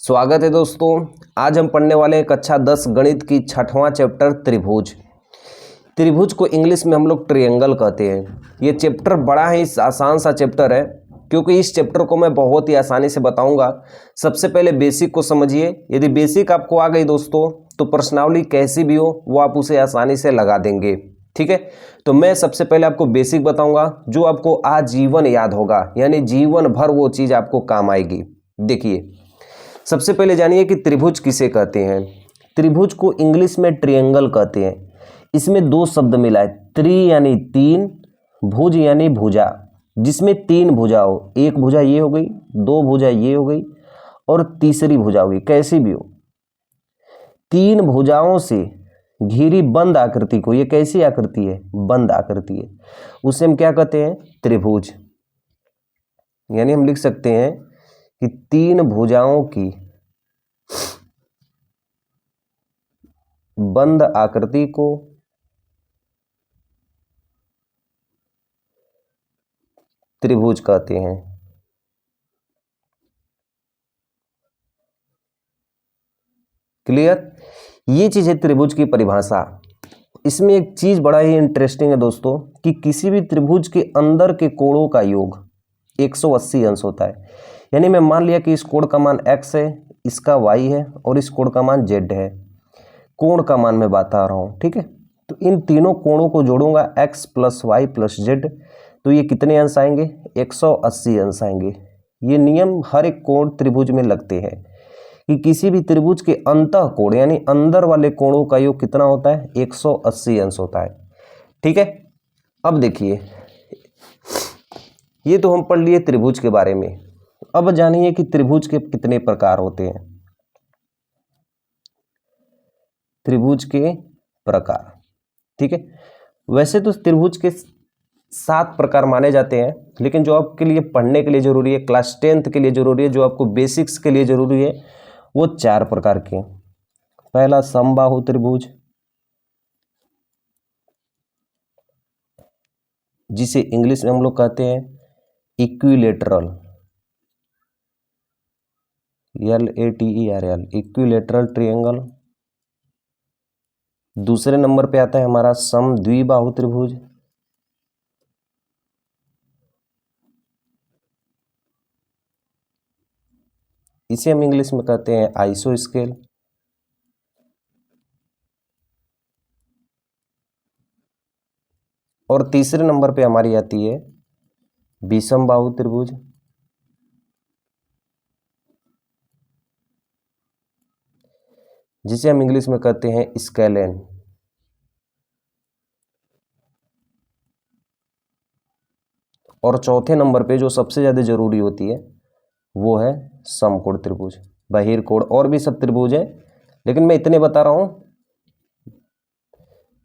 स्वागत है दोस्तों। आज हम पढ़ने वाले हैं कक्षा 10 गणित की 6वां चैप्टर त्रिभुज। त्रिभुज को इंग्लिश में हम लोग ट्रायंगल कहते हैं। ये चैप्टर बड़ा ही आसान सा चैप्टर है, क्योंकि इस चैप्टर को मैं बहुत ही आसानी से बताऊंगा। सबसे पहले बेसिक को समझिए। यदि बेसिक आपको आ गई दोस्तों, तो प्रश्नावली कैसी भी हो वो आप उसे आसानी से लगा देंगे। ठीक है, तो मैं सबसे पहले आपको बेसिक बताऊंगा जो आपको आजीवन याद होगा, यानी जीवन भर वो चीज़ आपको काम आएगी। देखिए, सबसे पहले जानिए कि त्रिभुज किसे कहते हैं। त्रिभुज को इंग्लिश में ट्रायंगल कहते हैं। इसमें दो शब्द मिला है, त्रि यानी तीन, भुज यानी भुजा, जिसमें तीन भुजा हो। एक भुजा ये हो गई, दो भुजा ये हो गई और तीसरी भुजा होगी, कैसी भी हो। तीन भुजाओं से घिरी बंद आकृति को, ये कैसी आकृति है? बंद आकृति है, उसे हम क्या कहते हैं? त्रिभुज। यानी हम लिख सकते हैं कि तीन भुजाओं की बंद आकृति को त्रिभुज कहते हैं। क्लियर? ये चीज है त्रिभुज की परिभाषा। इसमें एक चीज बड़ा ही इंटरेस्टिंग है दोस्तों, कि किसी भी त्रिभुज के अंदर के कोणों का योग 180 अंश होता है। यानी मैं मान लिया कि इस कोण का मान x है, इसका y है और इस कोण का मान z है। कोण का मान मैं बता रहा हूं, ठीक है। तो इन तीनों कोणों को जोड़ूंगा, x plus y plus z, तो ये कितने अंश आएंगे? 180 अंश आएंगे। ये नियम हर एक कोण त्रिभुज में लगते हैं कि किसी भी त्रिभुज के अंतः कोण यानी अंदर वाले कोणों का योग कितना होता है? 180 अंश होता है। ठीक है, अब देखिए, ये तो हम पढ़ लिए त्रिभुज के बारे में। अब जानिए कि त्रिभुज के कितने प्रकार होते हैं। त्रिभुज के प्रकार, ठीक है। वैसे तो त्रिभुज के 7 प्रकार माने जाते हैं, लेकिन जो आपके लिए पढ़ने के लिए जरूरी है, क्लास 10th के लिए जरूरी है, जो आपको बेसिक्स के लिए जरूरी है, वो 4 प्रकार के हैं। पहला समबाहु त्रिभुज, जिसे इंग्लिश में हम लोग कहते हैं इक्विलेटरल, LATERL, इक्विलेटरल ट्रायंगल। दूसरे नंबर पे आता है हमारा समद्विबाहु त्रिभुज, इसे हम इंग्लिश में कहते हैं आइसोस्केल। और तीसरे नंबर पे हमारी आती है विषमबाहु त्रिभुज, जिसे हम इंग्लिश में कहते हैं स्केलेन। और चौथे नंबर पे जो सबसे ज्यादा जरूरी होती है वो है समकोण त्रिभुज, बहिर्कोण। और भी सब त्रिभुज है, लेकिन मैं इतने बता रहा हूं,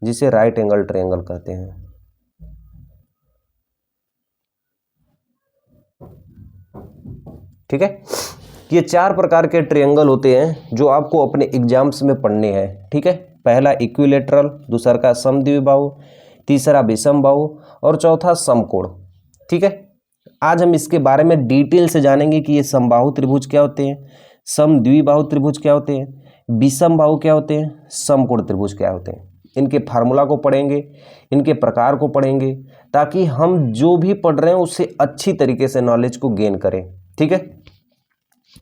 जिसे राइट एंगल ट्रायंगल कहते हैं। ठीक है, ये 4 प्रकार के ट्रायंगल होते हैं जो आपको अपने एग्जाम्स में पढ़ने हैं। ठीक है, पहला इक्विलेटरल, दूसरा का समद्विबाहु, तीसरा विषमबाहु और चौथा समकोण। ठीक है, आज हम इसके बारे में डिटेल से जानेंगे कि ये समबाहु त्रिभुज क्या होते हैं, समद्विबाहु त्रिभुज क्या होते हैं, विषमबाहु क्या होते हैं, समकोण त्रिभुज क्या होते हैं। इनके फार्मूला को पढ़ेंगे, इनके प्रकार को पढ़ेंगे, ताकि हम जो भी पढ़ रहे हैं उससे अच्छी तरीके से नॉलेज को गेन करें। ठीक है,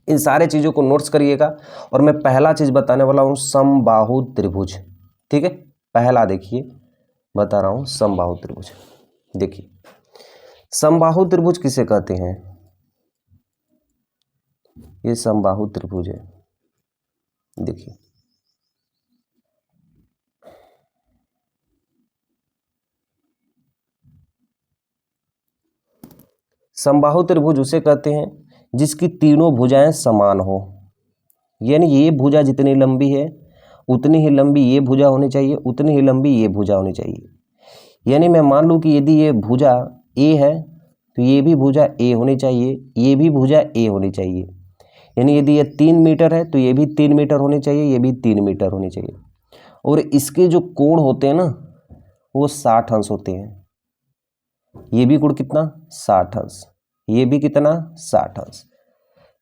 इन सारे चीज़ों को नोट्स करिएगा। और मैं पहला चीज़ बताने वाला हूँ समबाहु त्रिभुज। ठीक है, पहला देखिए बता रहा हूँ समबाहु त्रिभुज। देखिए, समबाहु त्रिभुज किसे कहते हैं? ये समबाहु त्रिभुज है। देखिए, समबाहु त्रिभुज उसे कहते हैं जिसकी तीनों भुजाएं समान हो। यानी ये भुजा जितनी लंबी है उतनी ही लंबी ये भुजा होनी चाहिए, उतनी ही लंबी ये भुजा होनी चाहिए। यानी मैं मान लूँ कि यदि ये भुजा ए है तो ये भी भुजा ए होनी चाहिए, ये भी भुजा ए होनी चाहिए। यानी यदि ये 3 मीटर है तो ये भी 3 मीटर होनी चाहिए, ये भी 3 मीटर होनी चाहिए। और इसके जो कोण होते हैं ना, वो 60 अंश होते हैं। ये भी कोण कितना? 60 अंश, ये भी कितना? 60 अंश।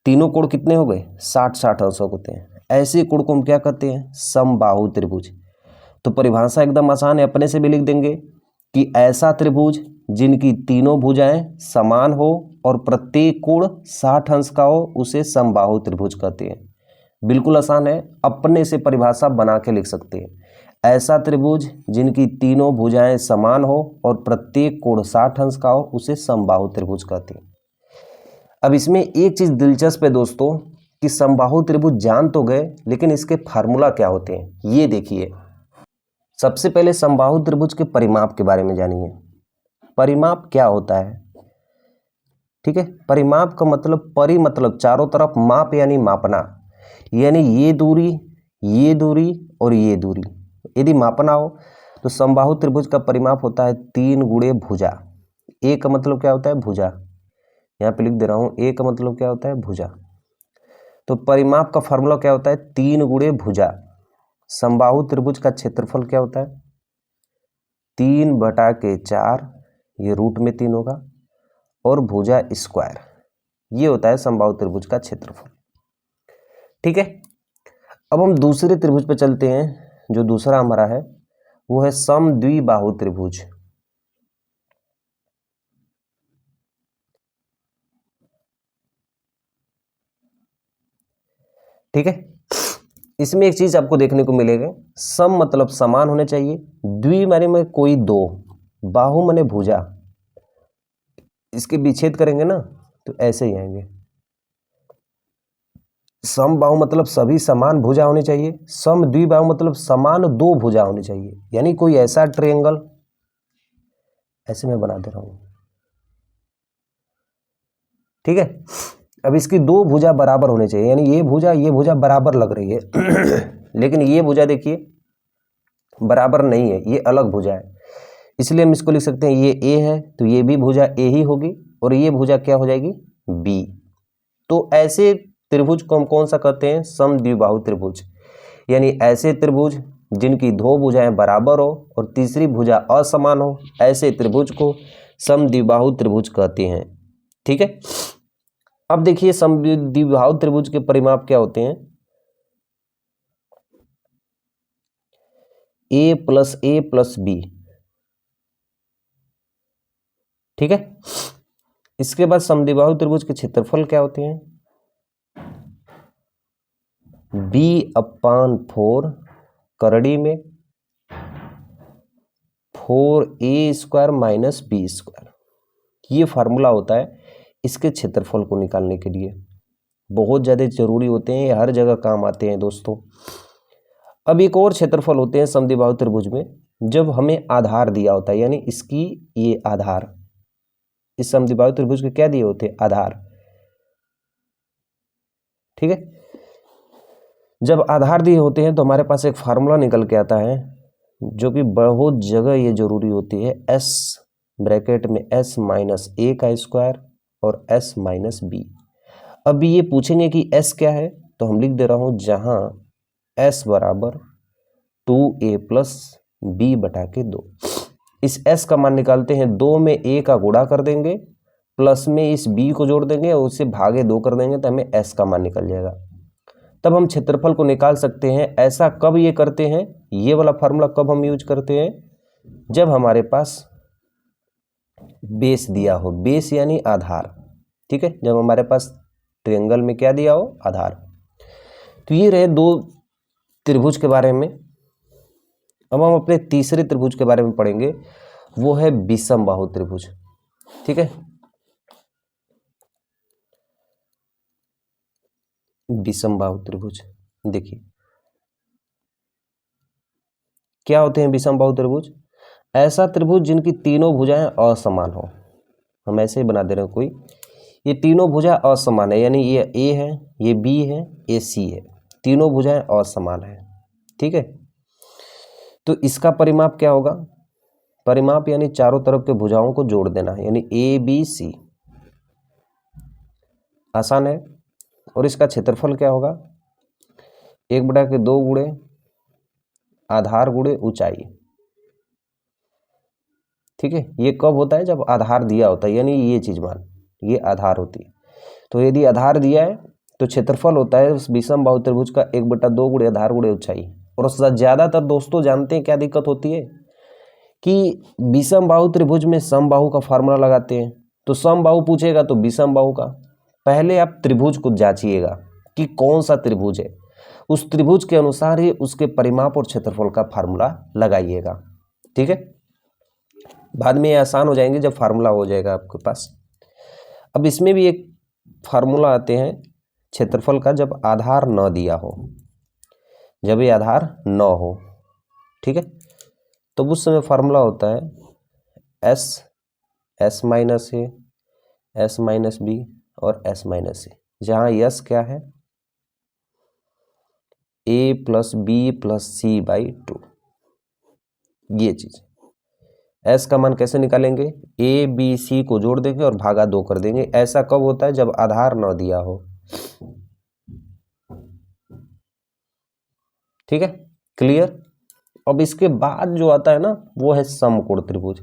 तीनों कोण कितने हो गए 60-60 अंशों होते हैं। ऐसे कोण को हम क्या कहते हैं समबाहु त्रिभुज। तो परिभाषा एकदम आसान है, अपने से भी लिख देंगे कि ऐसा त्रिभुज जिनकी तीनों भुजाएं समान हो और प्रत्येक कोण 60 अंश का हो उसे समबाहु त्रिभुज कहते हैं। बिल्कुल आसान है, अपने से परिभाषा बना के लिख सकते हैं। ऐसा त्रिभुज जिनकी तीनों भुजाएं समान हो और प्रत्येक कोण 60 अंश का हो उसे समबाहु त्रिभुज कहते हैं। अब इसमें एक चीज दिलचस्प है दोस्तों कि समबाहु त्रिभुज जान तो गए, लेकिन इसके फार्मूला क्या होते हैं ये देखिए। सबसे पहले समबाहु त्रिभुज के परिमाप के बारे में जानिए। परिमाप क्या होता है, ठीक है। परिमाप का मतलब परि मतलब चारों तरफ, माप यानी मापना, यानी ये दूरी और ये दूरी यदि मापना हो तो समबाहु त्रिभुज का परिमाप होता है 3 गुणे भुजा। ए का मतलब क्या होता है भुजा, यहाँ पे लिख दे रहा हूं, ए का मतलब क्या होता है भुजा। तो परिमाप का फॉर्मूला क्या होता है 3 गुणे भुजा। समबाहु त्रिभुज का क्षेत्रफल क्या होता है 3/4, ये रूट में 3 होगा, और भुजा स्क्वायर, ये होता है समबाहु त्रिभुज का क्षेत्रफल। ठीक है, अब हम दूसरे त्रिभुज पे चलते हैं। जो दूसरा हमारा है वो है समद्विबाहु त्रिभुज। ठीक है, इसमें एक चीज आपको देखने को मिलेगा, सम मतलब समान होने चाहिए, द्वि माने में कोई दो, बाहु माने भुजा। इसके विच्छेद करेंगे ना तो ऐसे ही आएंगे। सम बाहु मतलब सभी समान भुजा होनी चाहिए, सम द्विबाहु मतलब समान दो भुजा होनी चाहिए, यानी कोई ऐसा ट्रायंगल, ऐसे मैं बना दे रहा हूं, ठीक है। अब इसकी दो भुजा बराबर होनी चाहिए, यानी ये भुजा बराबर लग रही है लेकिन ये भुजा देखिए बराबर नहीं है, ये अलग भुजा है, इसलिए हम इसको लिख सकते हैं ये ए है तो ये भी भुजा ए ही होगी, और ये भुजा क्या हो जाएगी बी। तो ऐसे त्रिभुज को हम कौन सा कहते हैं समद्विबाहु त्रिभुज, यानी ऐसे त्रिभुज जिनकी दो भुजाएं बराबर हो और तीसरी भुजा असमान हो, ऐसे त्रिभुज को समद्विबाहु त्रिभुज कहते हैं। ठीक है, अब देखिए समद्विबाहु त्रिभुज के परिमाप क्या होते हैं, a प्लस बी। ठीक है, इसके बाद समद्विबाहु त्रिभुज के क्षेत्रफल क्या होते हैं b/4 करड़ी में 4a² - b², ये फार्मूला होता है इसके क्षेत्रफल को निकालने के लिए। बहुत ज़्यादा जरूरी होते हैं, ये हर जगह काम आते हैं दोस्तों। अब एक और क्षेत्रफल होते हैं समद्विबाहु त्रिभुज में, जब हमें आधार दिया होता है, यानी इसकी ये आधार, इस समद्विबाहु त्रिभुज के क्या दिए होते हैं आधार। ठीक है, जब आधार दिए होते हैं तो हमारे पास एक फार्मूला निकल के आता है जो कि बहुत जगह ये जरूरी होती है, s ब्रैकेट में s - a का स्क्वायर और s - b। अब ये पूछेंगे कि s क्या है, तो हम लिख दे रहा हूं जहां s बराबर 2a + b/2। इस s का मान निकालते हैं, 2 में a का गुणा कर देंगे, प्लस में इस b को जोड़ देंगे और उसे भागे 2 कर देंगे तो हमें s का मान निकल जाएगा। तब हम क्षेत्रफल को निकाल सकते हैं। ऐसा कब ये करते हैं, ये वाला फार्मूला कब हम यूज करते हैं, जब हमारे पास बेस दिया हो, बेस यानी आधार। ठीक है, जब हमारे पास ट्रायंगल में क्या दिया हो आधार। तो ये रहे दो त्रिभुज के बारे में। अब हम अपने तीसरे त्रिभुज के बारे में पढ़ेंगे, वो है विषमबाहु त्रिभुज। ठीक है, विषमबाहु त्रिभुज देखिए क्या होते हैं विषमबाहु त्रिभुज। ऐसा त्रिभुज जिनकी तीनों भुजाएं असमान हो, हम ऐसे ही बना दे रहे हैं कोई, ये तीनों भुजा असमान है, यानी ये ए है, ये बी है, ये सी है, तीनों भुजाएं असमान है। ठीक है, तो इसका परिमाप क्या होगा, परिमाप यानी चारों तरफ के भुजाओं को जोड़ देना, यानी ए बी सी, आसान है। और इसका क्षेत्रफल क्या होगा 1/2 गुणे आधार गुणे ऊंचाई। ठीक है, ये कब होता है जब आधार दिया होता है, यानी ये चीज मान, ये आधार होती है। तो यदि आधार दिया है तो क्षेत्रफल होता है उस विषम बाहु त्रिभुज का 1/2 गुणे आधार गुणे ऊंचाई। और ज़्यादातर दोस्तों जानते हैं क्या दिक्कत होती है कि विषम बाहु त्रिभुज में समबाहु का फार्मूला लगाते हैं। तो समबाहु पूछेगा तो विषम बाहु का। पहले आप त्रिभुज को जांचिएगा कि कौन सा त्रिभुज है, उस त्रिभुज के अनुसार ही उसके परिमाप और क्षेत्रफल का फार्मूला लगाइएगा। ठीक है, बाद में ये आसान हो जाएंगे जब फार्मूला हो जाएगा आपके पास। अब इसमें भी एक फार्मूला आते हैं क्षेत्रफल का, जब आधार न दिया हो, जब ये आधार न हो। ठीक है, तो उस समय फार्मूला होता है S minus A, S minus B और एस माइनस ए, जहाँ यस क्या है A plus B plus C by 2। ये चीज़ एस का मान कैसे निकालेंगे, ए बी सी को जोड़ देंगे और भागा 2 कर देंगे। ऐसा कब होता है, जब आधार न दिया हो। ठीक है, क्लियर। अब इसके बाद जो आता है ना वो है समकोण त्रिभुज।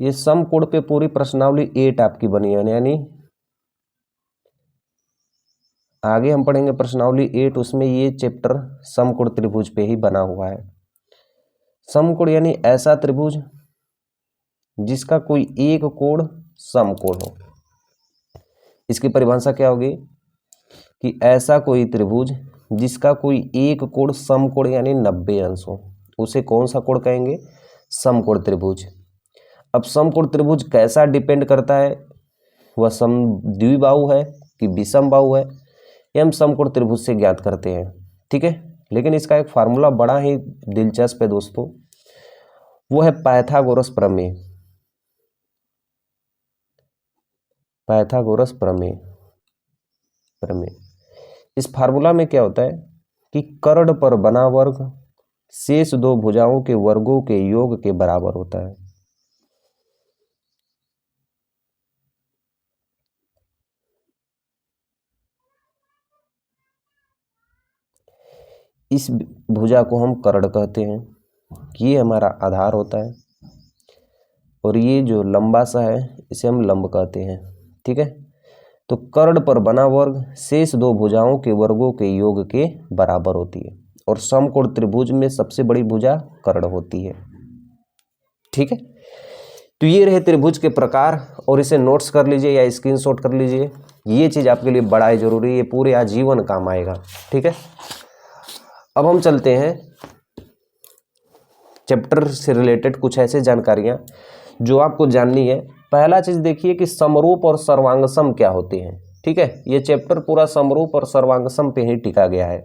ये समकोण पे पूरी प्रश्नावली 8 आपकी बनी है, यानी आगे हम पढ़ेंगे प्रश्नावली 8, उसमें ये चैप्टर समकोण त्रिभुज पे ही बना हुआ है। समकोण यानी ऐसा त्रिभुज जिसका कोई एक कोण समकोण हो। इसकी परिभाषा क्या होगी कि ऐसा कोई त्रिभुज जिसका कोई एक कोण समकोण यानी 90 अंश हो, उसे कौन सा कोण कहेंगे, समकोण त्रिभुज। अब समकोण त्रिभुज कैसा डिपेंड करता है, वह समद्विबाहु है कि विषम बाहु है, ये हम समकोण त्रिभुज से ज्ञात करते हैं। ठीक है, लेकिन इसका एक फार्मूला बड़ा ही दिलचस्प है दोस्तों, वो है पाइथागोरस प्रमेय। पाइथागोरस प्रमेय इस फार्मूला में क्या होता है कि कर्ण पर बना वर्ग शेष दो भुजाओं के वर्गों के योग के बराबर होता है। इस भुजा को हम कर्ण कहते हैं, ये हमारा आधार होता है, और ये जो लंबा सा है इसे हम लंब कहते हैं। ठीक है, तो कर्ण पर बना वर्ग शेष दो भुजाओं के वर्गों के योग के बराबर होती है, और समकोण त्रिभुज में सबसे बड़ी भुजा कर्ण होती है। ठीक है, तो ये रहे त्रिभुज के प्रकार, और इसे नोट्स कर लीजिए या स्क्रीनशॉट कर लीजिए। ये चीज़ आपके लिए बड़ा ही जरूरी है, ये पूरे आजीवन काम आएगा। ठीक है, अब हम चलते हैं चैप्टर से रिलेटेड कुछ ऐसे जानकारियां जो आपको जाननी है। पहला चीज देखिए कि समरूप और सर्वांगसम क्या होते हैं। ठीक है, ये चैप्टर पूरा समरूप और सर्वांगसम पे ही टिका गया है।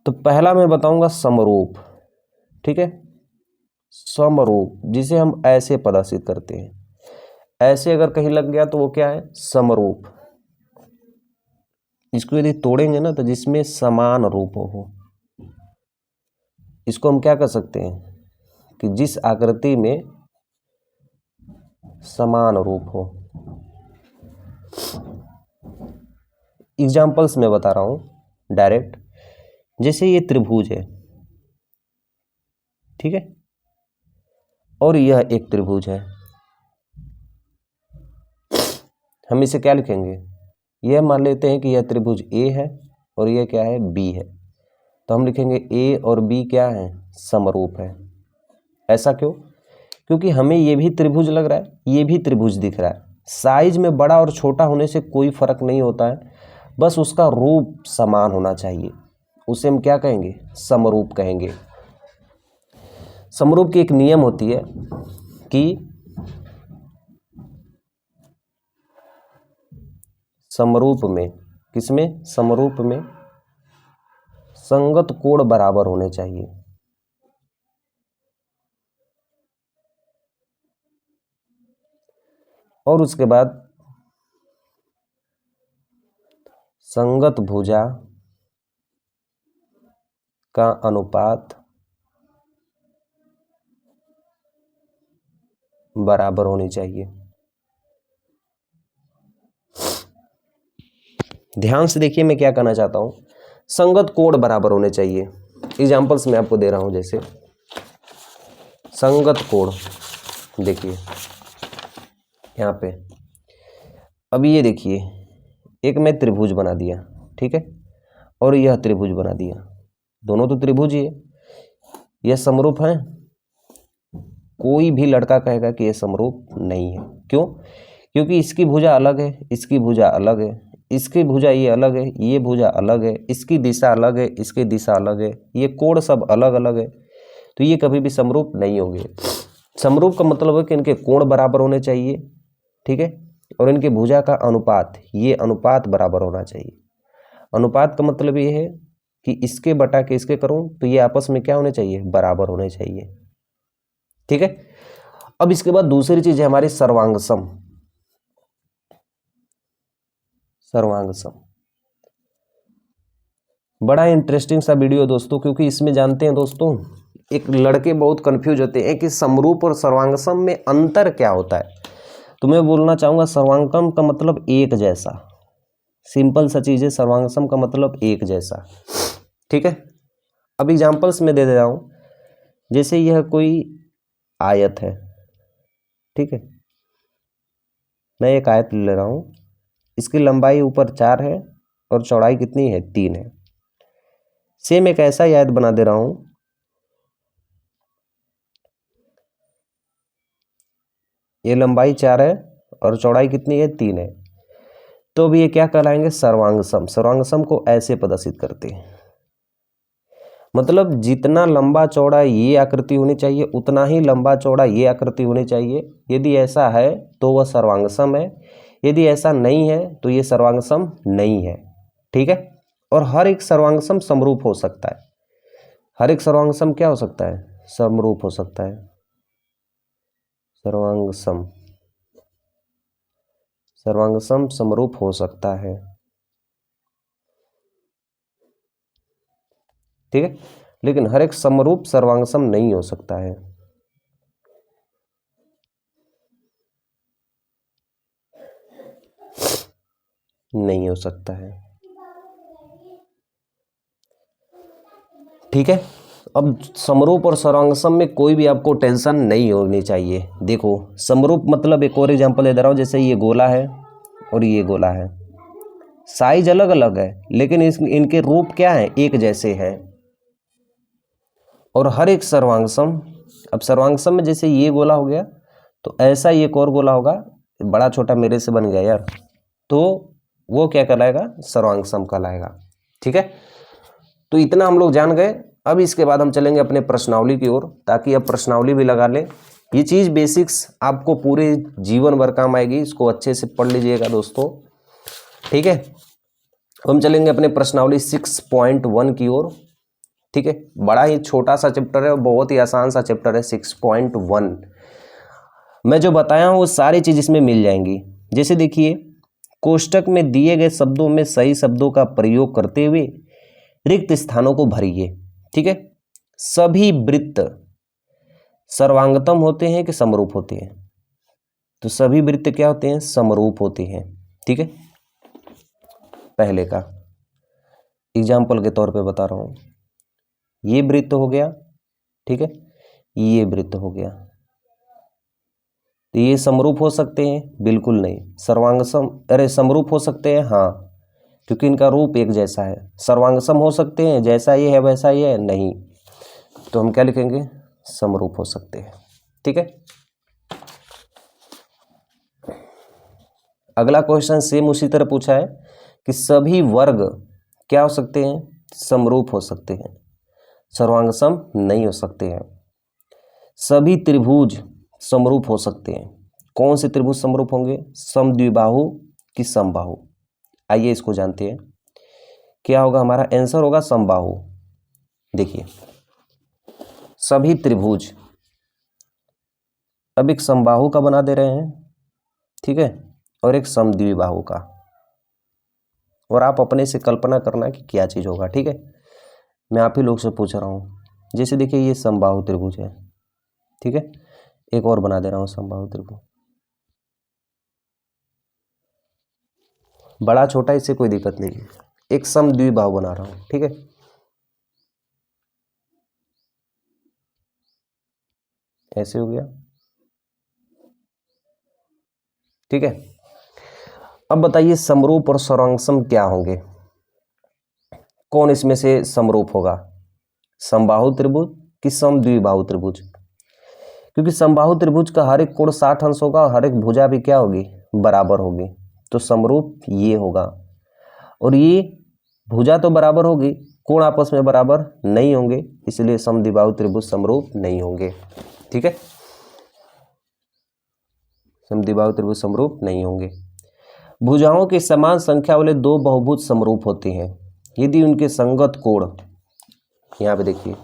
तो पहला मैं बताऊंगा समरूप। ठीक है, समरूप जिसे हम ऐसे प्रदर्शित करते हैं, ऐसे अगर कहीं लग गया तो वो क्या है, समरूप। इसको यदि तोड़ेंगे ना तो जिसमें समान रूप हो, इसको हम क्या कर सकते हैं कि जिस आकृति में समान रूप हो। एग्जाम्पल्स में बता रहा हूं डायरेक्ट, जैसे ये त्रिभुज है, ठीक है, और यह एक त्रिभुज है। हम इसे क्या लिखेंगे, यह मान लेते हैं कि यह त्रिभुज ए है और यह क्या है, बी है, तो हम लिखेंगे ए और बी क्या है, समरूप है। ऐसा क्यों, क्योंकि हमें ये भी त्रिभुज लग रहा है, ये भी त्रिभुज दिख रहा है। साइज में बड़ा और छोटा होने से कोई फर्क नहीं होता है, बस उसका रूप समान होना चाहिए, उसे हम क्या कहेंगे, समरूप कहेंगे। समरूप की एक नियम होती है कि समरूप में, किसमें, समरूप में संगत कोण बराबर होने चाहिए। और उसके बाद संगत भुजा का अनुपात बराबर होनी चाहिए। ध्यान से देखिए मैं क्या कहना चाहता हूं, संगत कोण बराबर होने चाहिए। एग्जाम्पल्स मैं आपको दे रहा हूं, जैसे संगत कोण देखिए यहां पे, अभी ये देखिए एक मैं त्रिभुज बना दिया, ठीक है, और यह त्रिभुज बना दिया, दोनों तो त्रिभुज ही है, यह समरूप है? कोई भी लड़का कहेगा कि यह समरूप नहीं है। क्यों? क्योंकि इसकी भुजा अलग है, इसकी भुजा अलग है, इसकी भुजा ये अलग है, ये भुजा अलग है, इसकी दिशा अलग है, इसकी दिशा अलग है, ये कोण सब अलग अलग है, तो ये कभी भी समरूप नहीं होंगे। समरूप का मतलब है कि इनके कोण बराबर होने चाहिए, ठीक है, और इनके भुजा का अनुपात, ये अनुपात बराबर होना चाहिए। अनुपात का मतलब ये है कि इसके बटा के इसके करूं तो ये आपस में क्या होने चाहिए? बराबर होने चाहिए, ठीक है। अब इसके बाद दूसरी चीज है हमारी सर्वांगसम। सर्वांगसम बड़ा इंटरेस्टिंग सा वीडियो दोस्तों, क्योंकि इसमें जानते हैं दोस्तों, एक लड़के बहुत कंफ्यूज होते हैं कि समरूप और सर्वांगसम में अंतर क्या होता है। तो मैं बोलना चाहूंगा सर्वांगसम का मतलब एक जैसा, सिंपल सा चीज है, सर्वांगसम का मतलब एक जैसा, ठीक है। अब एग्जांपल्स में दे रहा हूं, जैसे यह कोई आयत है, ठीक है, मैं एक आयत ले रहा हूं, इसकी लंबाई ऊपर 4 है और चौड़ाई कितनी है? 3 है। सेम एक ऐसा आयत बना दे रहा हूं, ये लंबाई 4 है और चौड़ाई कितनी है? 3 है। तो अब ये क्या कहलाएंगे? सर्वांगसम। सर्वांगसम को ऐसे प्रदर्शित करते हैं, मतलब जितना लंबा चौड़ा ये आकृति होनी चाहिए उतना ही लंबा चौड़ा ये आकृति होनी चाहिए। यदि ऐसा है तो वह सर्वांगसम है, यदि ऐसा नहीं है तो ये सर्वांगसम नहीं है, ठीक है। और हर एक सर्वांगसम समरूप हो सकता है, हर एक सर्वांगसम क्या हो सकता है? समरूप हो सकता है। सर्वांगसम, सर्वांगसम समरूप हो सकता है, ठीक है, लेकिन हर एक समरूप सर्वांगसम नहीं हो सकता है। नहीं हो सकता है, ठीक है। अब समरूप और सर्वांगसम में कोई भी आपको टेंशन नहीं होनी चाहिए। देखो समरूप मतलब एक और एग्जांपल दे रहा हूं, जैसे ये गोला है और ये गोला है, साइज अलग अलग है लेकिन इनके रूप क्या है? एक जैसे हैं। और हर एक सर्वांगसम, अब सर्वांगसम में जैसे ये गोला हो गया तो ऐसा ही एक और गोला होगा, बड़ा छोटा मेरे से बन गया यार, तो वो क्या कहलाएगा? सर्वांगसम कहलाएगा, ठीक है। तो इतना हम लोग जान गए। अब इसके बाद हम चलेंगे अपने प्रश्नावली की ओर, ताकि अब प्रश्नावली भी लगा लें। ये चीज़ बेसिक्स आपको पूरे जीवन भर काम आएगी, इसको अच्छे से पढ़ लीजिएगा दोस्तों, ठीक है। हम चलेंगे अपने प्रश्नावली 6.1 की ओर, ठीक है। बड़ा ही छोटा सा चैप्टर है और बहुत ही आसान सा चैप्टर है 6.1। मैं जो बताया हूँ वो सारी चीज़ इसमें मिल जाएंगी। जैसे देखिए, कोष्टक में दिए गए शब्दों में सही शब्दों का प्रयोग करते हुए रिक्त स्थानों को भरिए, ठीक है। सभी वृत्त सर्वांगतम होते हैं कि समरूप होते हैं? तो सभी वृत्त क्या होते हैं? समरूप होते हैं, ठीक है। पहले का एग्जाम्पल के तौर पे बता रहा हूं, ये वृत्त हो गया, ठीक है, ये वृत्त हो गया, तो ये समरूप हो सकते हैं? बिल्कुल नहीं। सर्वांगसम, अरे समरूप हो सकते हैं, हाँ, क्योंकि इनका रूप एक जैसा है। सर्वांगसम हो सकते हैं? जैसा ये है वैसा ये है? नहीं। तो हम क्या लिखेंगे? समरूप हो सकते हैं, ठीक है। अगला क्वेश्चन सेम उसी तरह पूछा है कि सभी वर्ग क्या हो सकते हैं? समरूप हो सकते हैं, सर्वांगसम नहीं हो सकते हैं। सभी त्रिभुज समरूप हो सकते हैं। कौन से त्रिभुज समरूप होंगे? समद्विबाहु कि समबाहु? आइए इसको जानते हैं। क्या होगा? हमारा आंसर होगा समबाहु। देखिए, सभी त्रिभुज, अब एक समबाहु का बना दे रहे हैं, ठीक है, और एक समद्विबाहु का, और आप अपने से कल्पना करना कि क्या चीज़ होगा, ठीक है। मैं आप ही लोग से पूछ रहा हूँ। जैसे देखिए, ये समबाहु त्रिभुज है, ठीक है, एक और बना दे रहा हूँ समबाहु त्रिभुज, बड़ा छोटा इससे कोई दिक्कत नहीं है। एक समद्विबाहु बना रहा हूँ, ठीक है, ऐसे हो गया, ठीक है। अब बताइए समरूप और सर्वांगसम क्या होंगे, कौन इसमें से समरूप होगा, समबाहु त्रिभुज कि समद्विबाहु त्रिभुज? क्योंकि समबाहु त्रिभुज का हर एक कोण 60 अंश होगा और हर एक भुजा भी क्या होगी, बराबर होगी, तो समरूप ये होगा। और ये भुजा तो बराबर होगी, कोण आपस में बराबर नहीं होंगे, इसलिए समद्विबाहु त्रिभुज समरूप नहीं होंगे। ठीक है, समद्विबाहु त्रिभुज समरूप नहीं होंगे। भुजाओं की समान संख्या वाले दो बहुभुज समरूप होते हैं यदि उनके संगत कोण, यहाँ पे देखिए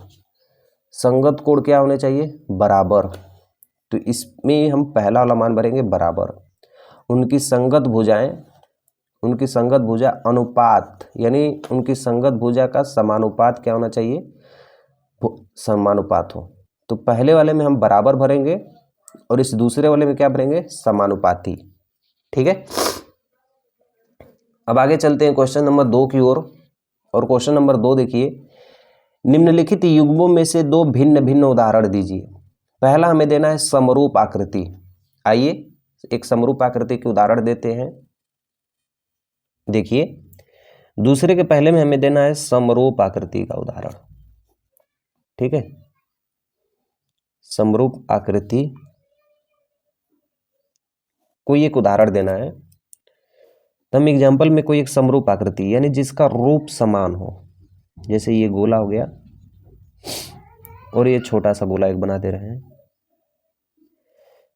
संगत कोण क्या होने चाहिए, बराबर। तो इसमें हम पहला वाला मान भरेंगे बराबर। उनकी संगत भुजाएं, उनकी संगत भुजा अनुपात, यानी उनकी संगत भुजा का समानुपात क्या होना चाहिए, समानुपात हो। तो पहले वाले में हम बराबर भरेंगे और इस दूसरे वाले में क्या भरेंगे, समानुपाती। ठीक है, अब आगे चलते हैं क्वेश्चन नंबर 2 की ओर। और क्वेश्चन नंबर 2 देखिए, निम्नलिखित युग्मों में से दो भिन्न भिन्न उदाहरण दीजिए। पहला हमें देना है समरूप आकृति। आइए एक समरूप आकृति के उदाहरण देते हैं। देखिए दूसरे के पहले में हमें देना है समरूप आकृति का उदाहरण। ठीक है, समरूप आकृति कोई एक उदाहरण देना है। तो हम एग्जाम्पल में कोई एक समरूप आकृति यानी जिसका रूप समान हो, जैसे ये गोला हो गया और ये छोटा सा गोला एक बना दे रहे हैं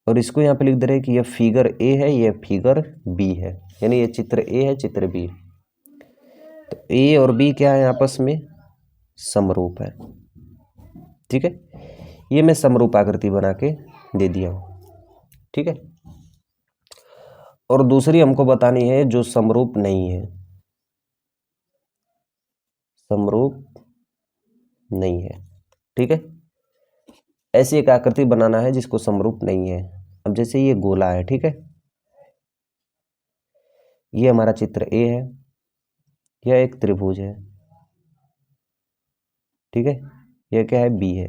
और इसको यहाँ पे लिख दे रहे हैं कि यह फिगर ए है, यह फिगर बी है, यानी ये चित्र ए है, चित्र बी। तो ए और बी क्या है, आपस में समरूप है। ठीक है, ये मैं समरूप आकृति बना के दे दिया हूँ। ठीक है, और दूसरी हमको बतानी है जो समरूप नहीं है, समरूप नहीं है। ठीक है, ऐसी एक आकृति बनाना है जिसको समरूप नहीं है। अब जैसे ये गोला है, ठीक है, ये हमारा चित्र ए है, यह एक त्रिभुज है। ठीक है, यह क्या है, बी है।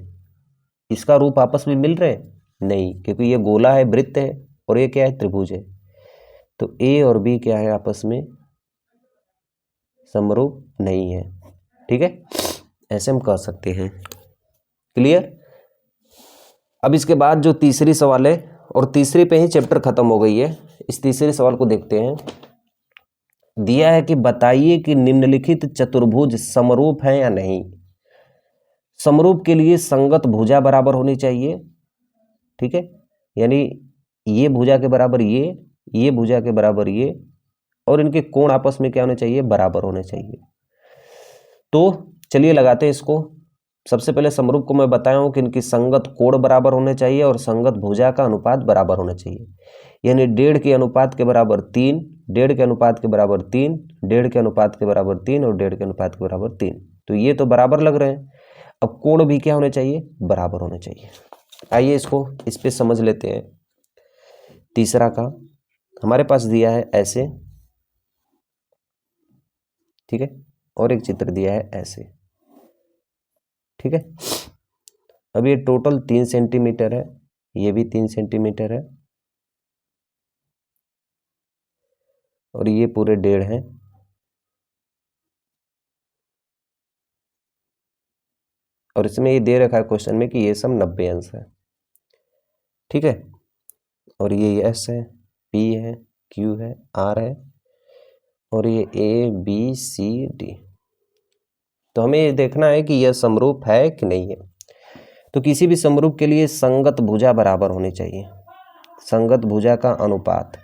इसका रूप आपस में मिल रहे हैं? नहीं, क्योंकि ये गोला है, वृत्त है, और ये क्या है, त्रिभुज है। तो ए और बी क्या है, आपस में समरूप नहीं है। ठीक है, ऐसे हम कह सकते हैं। क्लियर? अब इसके बाद जो तीसरी सवाल है, और तीसरी पे ही चैप्टर खत्म हो गई है, इस तीसरे सवाल को देखते हैं। दिया है कि बताइए कि निम्नलिखित चतुर्भुज समरूप है या नहीं। समरूप के लिए संगत भुजा बराबर होनी चाहिए। ठीक है, यानी ये भुजा के बराबर ये भुजा के बराबर ये, और इनके कोण आपस में क्या होने चाहिए, बराबर होने चाहिए। तो चलिए लगाते हैं इसको। सबसे पहले समरूप को मैं बताया हूं कि इनकी संगत कोण बराबर होने चाहिए और संगत भुजा का अनुपात बराबर होना चाहिए, यानी 1.5 के अनुपात के बराबर 3, 1.5 के अनुपात के बराबर 3, 1.5 के अनुपात के बराबर 3 और 1.5 के अनुपात के बराबर 3। तो ये तो बराबर लग रहे हैं। अब कोण भी क्या होने चाहिए, बराबर होने चाहिए। आइए इसको इस पे समझ लेते हैं। तीसरा का हमारे पास दिया है ऐसे, ठीक है, और एक चित्र दिया है ऐसे। ठीक है, अब ये टोटल 3 सेंटीमीटर है, ये भी 3 सेंटीमीटर है, और ये पूरे 1.5 है। और इसमें ये दे रखा है क्वेश्चन में कि ये सब 90 अंश है। ठीक है, और ये एस है, पी है, क्यू है, आर है, और ये ए बी सी डी। तो हमें ये देखना है कि यह समरूप है कि नहीं है। तो किसी भी समरूप के लिए संगत भुजा बराबर होनी चाहिए, संगत भुजा का अनुपात,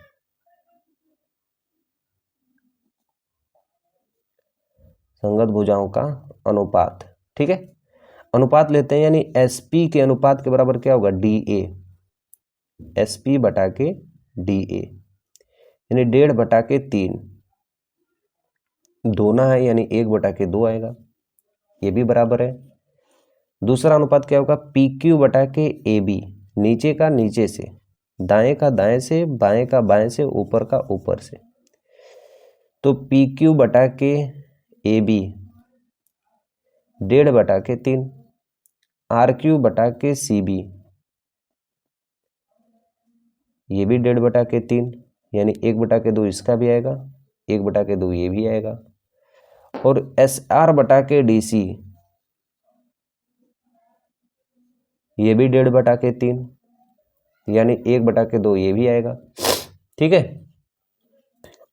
संगत भुजाओं का अनुपात। ठीक है, अनुपात लेते हैं, यानी एसपी के अनुपात के बराबर क्या होगा, डी ए, एसपी बटा के डी ए, यानी 1.5 बटा के 3, दोना है यानी 1 बटा के 2 आएगा, ये भी बराबर है। दूसरा अनुपात क्या होगा, पी क्यू बटा के ए बी, नीचे का नीचे से, दाएं का दाएं से, बाएं का बाएं से, ऊपर का ऊपर से। तो पी क्यू बटा के ए बी 1.5 बटा के 3, आर क्यू बटा के सी बी, ये भी 1.5 बटा के 3, यानी 1/2 इसका भी आएगा, 1/2 ये भी आएगा, और SR/DC ये भी 1.5/3, यानी 1/2 ये भी आएगा। ठीक है,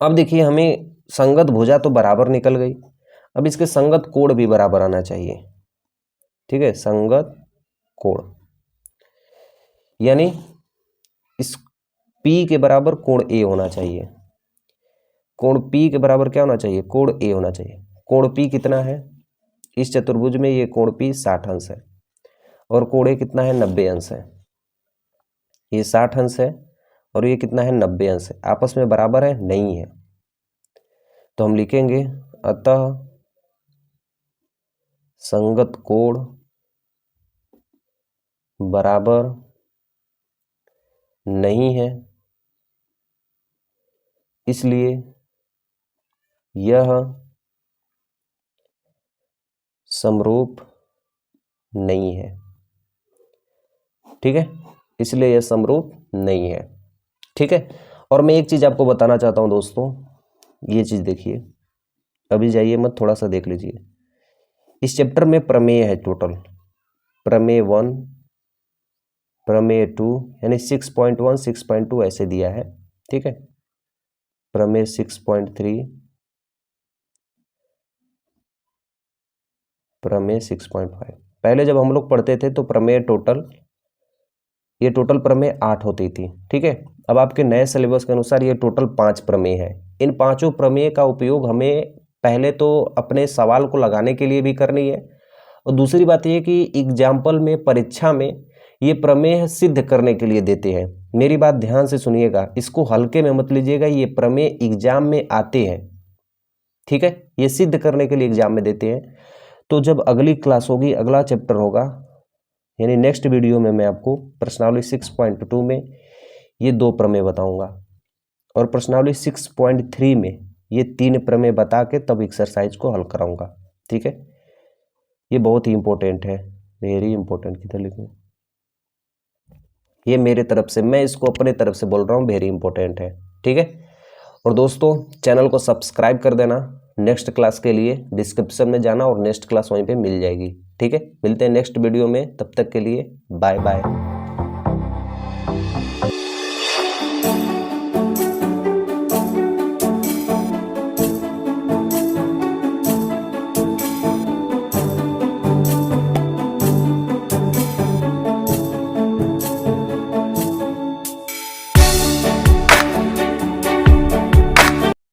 अब देखिए हमें संगत भुजा तो बराबर निकल गई, अब इसके संगत कोण भी बराबर आना चाहिए। ठीक है, संगत कोण यानी इस P के बराबर कोण A होना चाहिए। कोण P के बराबर क्या होना चाहिए? कोण A होना चाहिए। कोण P कितना है? इस चतुर्भुज में ये कोण P 60 अंश है और कोण A कितना है? 90 अंश है। ये 60 अंश है और ये कितना है? 90 अंश है। आपस में बराबर है? नहीं है। तो हम लिखेंगे अतः संगत कोण बराबर नहीं है, इसलिए यह समरूप नहीं है। ठीक है, इसलिए यह समरूप नहीं है। ठीक है, और मैं एक चीज आपको बताना चाहता हूं दोस्तों, ये चीज देखिए, अभी जाइए मत, थोड़ा सा देख लीजिए। इस चैप्टर में प्रमेय है टोटल, प्रमेय 1, प्रमेय 2, यानी 6.1, 6.2 ऐसे दिया है। ठीक है, प्रमेय 6.3, प्रमेय 6.5। पहले जब हम लोग पढ़ते थे तो प्रमेय टोटल, ये टोटल प्रमेय 8 होती थी। ठीक है, अब आपके नए सिलेबस के अनुसार ये टोटल 5 प्रमेय है। इन 5 प्रमेय का उपयोग हमें पहले तो अपने सवाल को लगाने के लिए भी करनी है, और दूसरी बात ये कि एग्जाम्पल में, परीक्षा में ये प्रमेय सिद्ध करने के लिए देते हैं। मेरी बात ध्यान से सुनिएगा, इसको हल्के में मत लीजिएगा, ये प्रमेय एग्जाम में आते हैं। ठीक है, ये सिद्ध करने के लिए एग्जाम में देते हैं। तो जब अगली क्लास होगी, अगला चैप्टर होगा, यानी नेक्स्ट वीडियो में मैं आपको प्रश्नावली 6.2 में ये 2 प्रमेय बताऊंगा, और प्रश्नावली 6.3 में ये 3 प्रमेय बता के तब एक्सरसाइज को हल कराऊंगा। ठीक है, ये बहुत ही इंपॉर्टेंट है, वेरी इंपॉर्टेंट। किधर लिखूं? ये मेरे तरफ से, मैं इसको अपने तरफ से बोल रहा हूँ, वेरी इंपॉर्टेंट है। ठीक है, और दोस्तों चैनल को सब्सक्राइब कर देना। नेक्स्ट क्लास के लिए डिस्क्रिप्शन में जाना और नेक्स्ट क्लास वहीं पे मिल जाएगी। ठीक है, मिलते हैं नेक्स्ट वीडियो में, तब तक के लिए बाय बाय।